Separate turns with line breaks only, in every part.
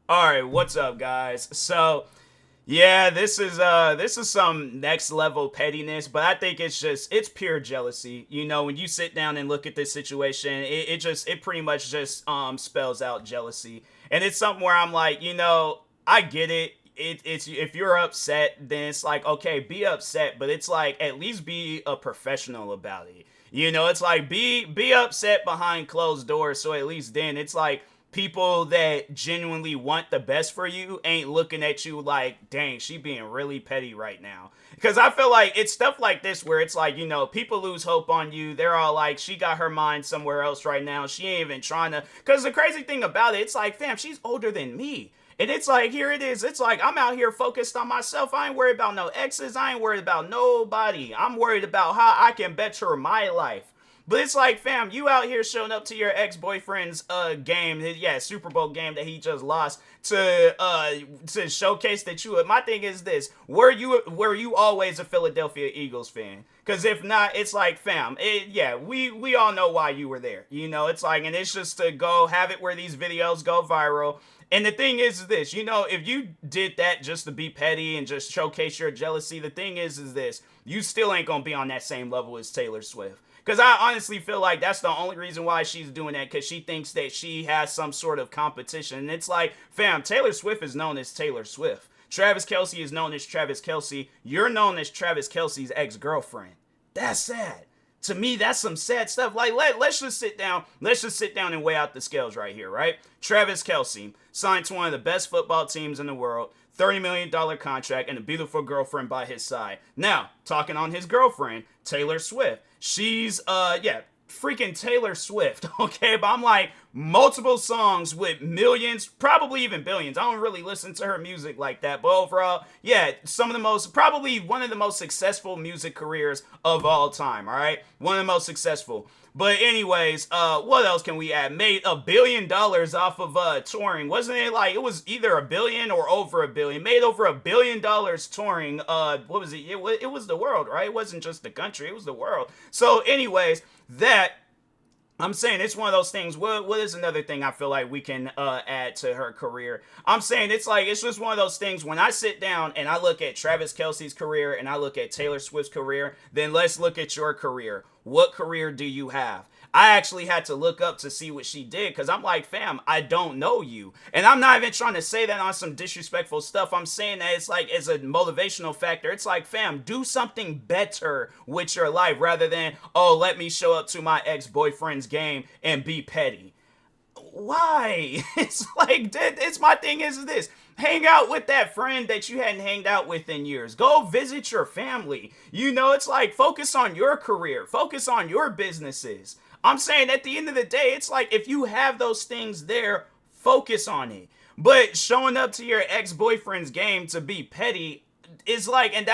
All right, what's up, guys? So, yeah, this is some next level pettiness, but I think it's pure jealousy. When you sit down and look at this situation, it pretty much just spells out jealousy, and it's something where I'm like, I get it. It's if you're upset, then it's like okay, be upset, but it's like at least be a professional about it. It's like be upset behind closed doors, so at least then it's like people that genuinely want the best for you ain't looking at you like, dang, she being really petty right now. Because I feel like it's stuff like this where it's like, people lose hope on you. They're all like, she got her mind somewhere else right now. She ain't even trying to. Because the crazy thing about it, it's like, fam, she's older than me. And it's like, here it is. It's like, I'm out here focused on myself. I ain't worried about no exes. I ain't worried about nobody. I'm worried about how I can better my life. But it's like, fam, you out here showing up to your ex-boyfriend's game, yeah, Super Bowl game that he just lost to showcase that you. My thing is this: were you always a Philadelphia Eagles fan? Because if not, it's like, fam, yeah, we all know why you were there. It's like, and it's just to go have it where these videos go viral. And the thing is this, if you did that just to be petty and just showcase your jealousy, the thing is this, you still ain't gonna be on that same level as Taylor Swift. Because I honestly feel like that's the only reason why she's doing that, because she thinks that she has some sort of competition. And it's like, fam, Taylor Swift is known as Taylor Swift. Travis Kelce is known as Travis Kelce. You're known as Travis Kelce's ex-girlfriend. That's sad. To me, that's some sad stuff. Like, let's just sit down. Let's just sit down and weigh out the scales right here, right? Travis Kelce signed to one of the best football teams in the world, $30 million contract, and a beautiful girlfriend by his side. Now, talking on his girlfriend, Taylor Swift. She's, yeah, freaking Taylor Swift, okay? But I'm like, multiple songs with millions, probably even billions. I don't really listen to her music like that, but overall, yeah, probably one of the most successful music careers of all time, all right? One of the most successful. But anyways, what else can we add? Made $1 billion off of touring. Wasn't it like it was either a billion or over a billion? Made over $1 billion touring. What was it? It was the world, right? It wasn't just the country, it was the world. So, anyways, that I'm saying it's one of those things. What is another thing I feel like we can add to her career? I'm saying it's like it's just one of those things. When I sit down and I look at Travis Kelce's career and I look at Taylor Swift's career, then let's look at your career. What career do you have? I actually had to look up to see what she did because I'm like, fam, I don't know you. And I'm not even trying to say that on some disrespectful stuff. I'm saying that it's like, as a motivational factor, it's like, fam, do something better with your life rather than, oh, let me show up to my ex-boyfriend's game and be petty. Why? It's like, it's my thing is this. Hang out with that friend that you hadn't hanged out with in years. Go visit your family. It's like, focus on your career. Focus on your businesses. I'm saying at the end of the day, it's like if you have those things there, focus on it. But showing up to your ex-boyfriend's game to be petty is like, and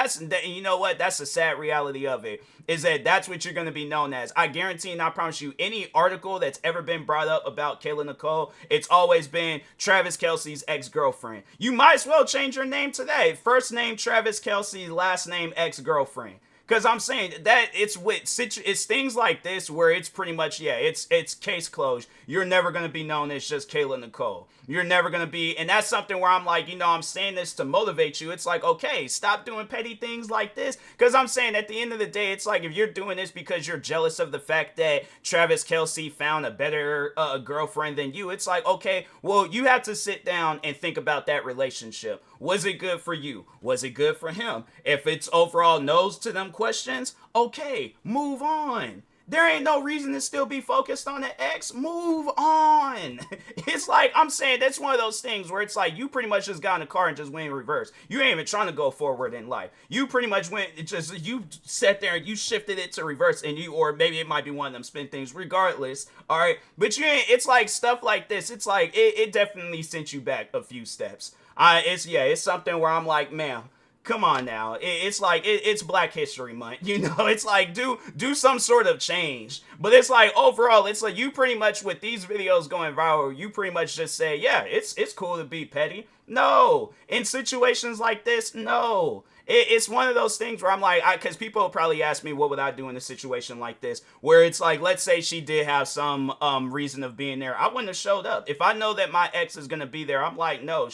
you know what? That's the sad reality of it, is that that's what you're going to be known as. I guarantee and I promise you, any article that's ever been brought up about Kayla Nicole, it's always been Travis Kelce's ex-girlfriend. You might as well change your name to that. First name Travis Kelce, last name ex-girlfriend. Because I'm saying that it's things like this where it's pretty much, yeah, it's case closed. You're never going to be known as just Kayla Nicole. You're never going to be, and that's something where I'm like, I'm saying this to motivate you. It's like, okay, stop doing petty things like this. Because I'm saying at the end of the day, it's like if you're doing this because you're jealous of the fact that Travis Kelce found a better girlfriend than you, it's like, okay, well, you have to sit down and think about that relationship. Was it good for you? Was it good for him? If it's overall no's to them questions, okay, move on. There ain't no reason to still be focused on the ex. Move on. It's like, I'm saying that's one of those things where it's like you pretty much just got in the car and just went in reverse. You ain't even trying to go forward in life. You pretty much you sat there and you shifted it to reverse, and or maybe it might be one of them spin things, regardless. All right. But it's like stuff like this. It's like, it definitely sent you back a few steps. It's something where I'm like, man, come on now. It's like it's Black History Month, It's like do some sort of change. But it's like overall, it's like you pretty much with these videos going viral, you pretty much just say, yeah, it's cool to be petty. No. In situations like this, no. It's one of those things where I'm like, because people will probably ask me, what would I do in a situation like this? Where it's like, let's say she did have some reason of being there. I wouldn't have showed up. If I know that my ex is going to be there, I'm like, no,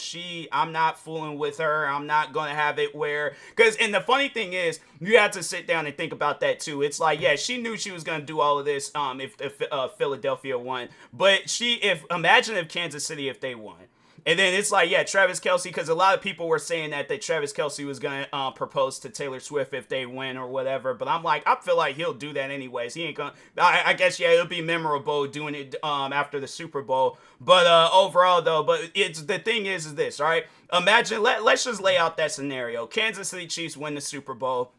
I'm not fooling with her. I'm not going to have it where, and the funny thing is, you have to sit down and think about that too. It's like, yeah, she knew she was going to do all of this if Philadelphia won. But imagine if Kansas City, if they won. And then it's like, yeah, Travis Kelce, because a lot of people were saying that Travis Kelce was going to propose to Taylor Swift if they win or whatever. But I'm like, I feel like he'll do that anyways. He ain't going to, I guess, yeah, it'll be memorable doing it after the Super Bowl. But overall, though, the thing is this, all right? Imagine, let's just lay out that scenario. Kansas City Chiefs win the Super Bowl.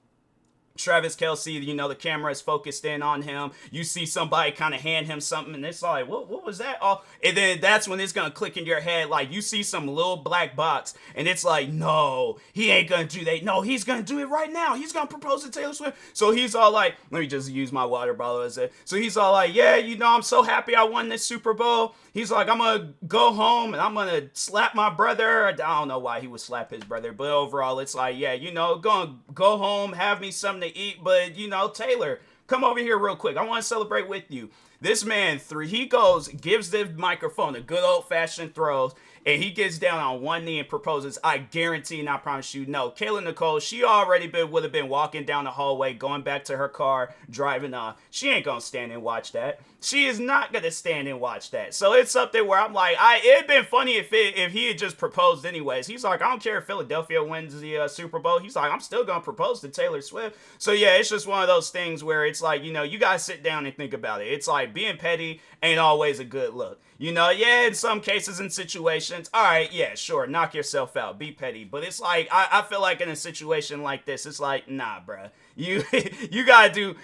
Travis Kelce, the camera is focused in on him. You see somebody kind of hand him something, and it's like, what was that? Oh, and then that's when it's gonna click in your head. Like, you see some little black box, and it's like, no, he ain't gonna do that. No, he's gonna do it right now. He's gonna propose to Taylor Swift. So he's all like, let me just use my water bottle as a. So he's all like, yeah, I'm so happy I won this Super Bowl. He's like, I'm gonna go home and I'm gonna slap my brother. I don't know why he would slap his brother, but overall, it's like, yeah, gonna go home, have me something to eat, but Taylor, come over here real quick. I want to celebrate with you. This man, he gives the microphone a good old-fashioned throw, and he gets down on one knee and proposes. I guarantee and I promise you, no. Kayla Nicole, she already would have been walking down the hallway, going back to her car, driving off. She ain't gonna stand and watch that. She is not gonna stand and watch that. So it's something where I'm like, it'd been funny if he had just proposed anyways. He's like, I don't care if Philadelphia wins the Super Bowl. He's like, I'm still gonna propose to Taylor Swift. So yeah, it's just one of those things where it's like, you guys sit down and think about it. It's like, being petty ain't always a good look. Yeah, in some cases and situations, all right, yeah, sure, knock yourself out, be petty. But it's like, I feel like in a situation like this, it's like, nah, bruh. You gotta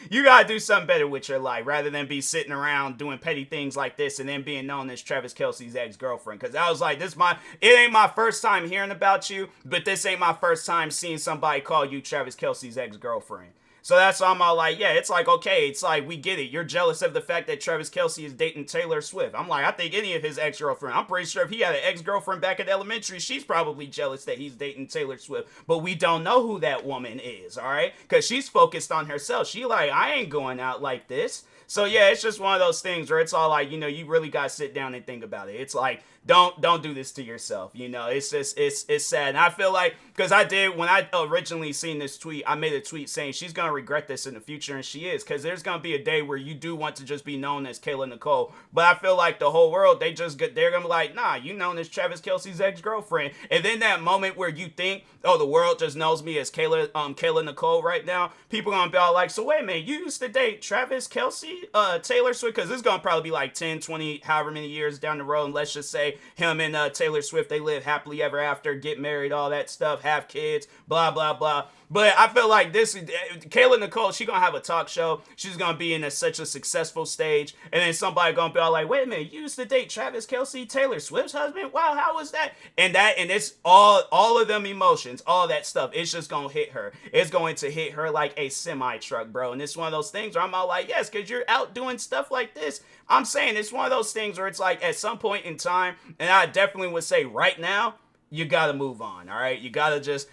do something better with your life rather than be sitting around doing petty things like this and then being known as Travis Kelce's ex-girlfriend. Because I was like, it ain't my first time hearing about you, but this ain't my first time seeing somebody call you Travis Kelce's ex-girlfriend. So that's why I'm all like, yeah, it's like, okay, it's like, we get it. You're jealous of the fact that Travis Kelce is dating Taylor Swift. I'm like, I think any of his ex-girlfriend, I'm pretty sure if he had an ex-girlfriend back at elementary, she's probably jealous that he's dating Taylor Swift. But we don't know who that woman is, all right? Because she's focused on herself. She like, I ain't going out like this. So yeah, it's just one of those things where it's all like, you really got to sit down and think about it. It's like, don't do this to yourself. It's just, it's sad. And I feel like, because when I originally seen this tweet, I made a tweet saying she's going to regret this in the future, and she is, because there's going to be a day where you do want to just be known as Kayla Nicole. But I feel like the whole world, they're going to be like, nah, you known as Travis Kelce's ex-girlfriend. And then that moment where you think, oh, the world just knows me as Kayla Nicole right now, people going to be all like, so wait a minute, you used to date Travis Kelce, Taylor Swift? Because this is going to probably be like 10, 20, however many years down the road, and let's just say him and Taylor Swift, they live happily ever after, get married, all that stuff, have kids, blah, blah, blah. But I feel like Kayla Nicole, she gonna have a talk show. She's gonna be in such a successful stage, and then somebody gonna be all like, wait a minute, you used to date Travis Kelce, Taylor Swift's husband? Wow, how was that? And it's all of them emotions, all that stuff. It's just gonna hit her. It's going to hit her like a semi truck, bro. And it's one of those things where I'm all like, yes, because you're out doing stuff like this. I'm saying it's one of those things where it's like, at some point in time, and I definitely would say right now, you gotta move on, all right? You gotta just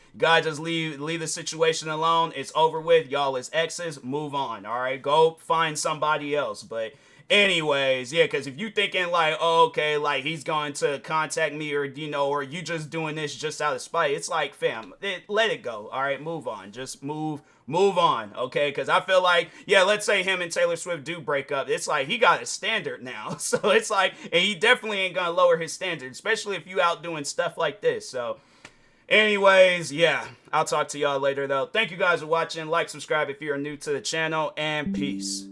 leave the situation alone. It's over with. Y'all as exes, move on, all right? Go find somebody else. But anyways, yeah, because if you thinking like, oh, okay, like he's going to contact me, or or you just doing this just out of spite, it's like, fam, let it go, all right? Move on. Just move on, okay? Because I feel like, yeah, let's say him and Taylor Swift do break up. It's like, he got a standard now. So it's like, and he definitely ain't gonna lower his standard, especially if you out doing stuff like this. So anyways, yeah, I'll talk to y'all later, though. Thank you guys for watching. Like, subscribe if you're new to the channel, and peace.